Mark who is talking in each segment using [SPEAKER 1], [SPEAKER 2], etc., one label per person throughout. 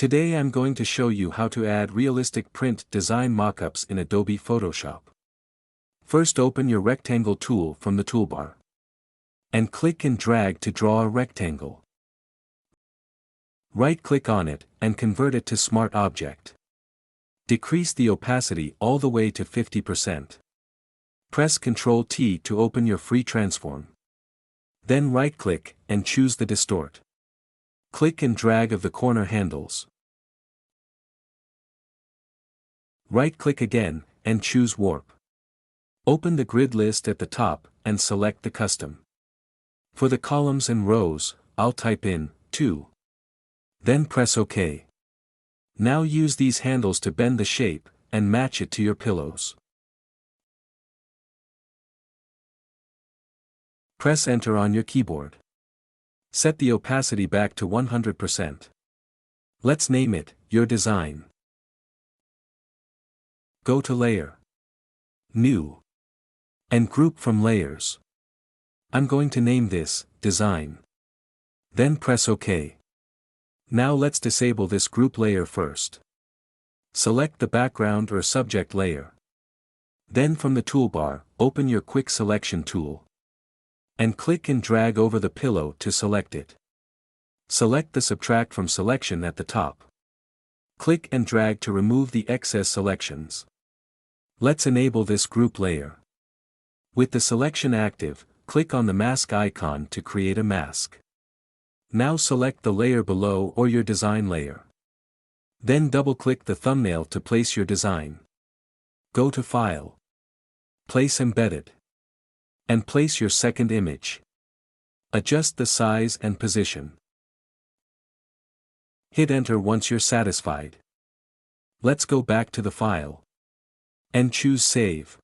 [SPEAKER 1] Today I'm going to show you how to add realistic print design mockups in Adobe Photoshop. First, open your rectangle tool from the toolbar. And click and drag to draw a rectangle. Right-click on it and convert it to Smart Object. Decrease the opacity all the way to 50%. Press Ctrl-T to open your free transform. Then right-click and choose the Distort. Click and drag of the corner handles. Right-click again and choose Warp. Open the grid list at the top and select the Custom. For the columns and rows, I'll type in 2. Then press OK. Now use these handles to bend the shape and match it to your pillows. Press Enter on your keyboard. Set the opacity back to 100%. Let's name it Your Design. Go to Layer, New, and Group from Layers. I'm going to name this Design. Then press OK. Now let's disable this group layer first. Select the background or subject layer. Then from the toolbar, open your Quick Selection tool. And click and drag over the pillow to select it. Select the Subtract from selection at the top. Click and drag to remove the excess selections. Let's enable this group layer. With the selection active, click on the mask icon to create a mask. Now select the layer below or your design layer. Then double-click the thumbnail to place your design. Go to File, Place Embedded, and place your second image. Adjust the size and position. Hit Enter once you're satisfied. Let's go back to the file. And choose Save.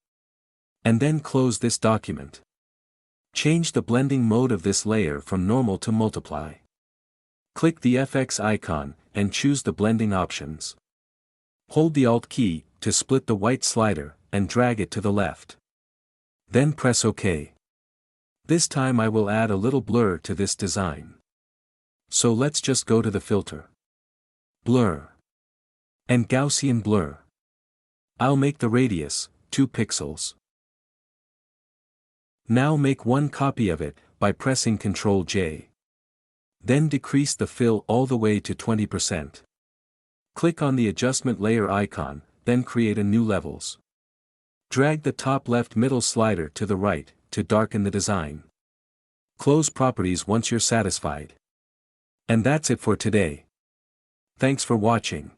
[SPEAKER 1] And then close this document. Change the blending mode of this layer from normal to multiply. Click the FX icon and choose the blending options. Hold the Alt key to split the white slider and drag it to the left. Then press OK. This time I will add a little blur to this design. So let's just go to the filter, Blur, and Gaussian Blur. I'll make the radius 2 pixels. Now make one copy of it by pressing Ctrl-J. Then decrease the fill all the way to 20%. Click on the adjustment layer icon, then create a new levels. Drag the top left middle slider to the right to darken the design. Close properties once you're satisfied. And that's it for today. Thanks for watching.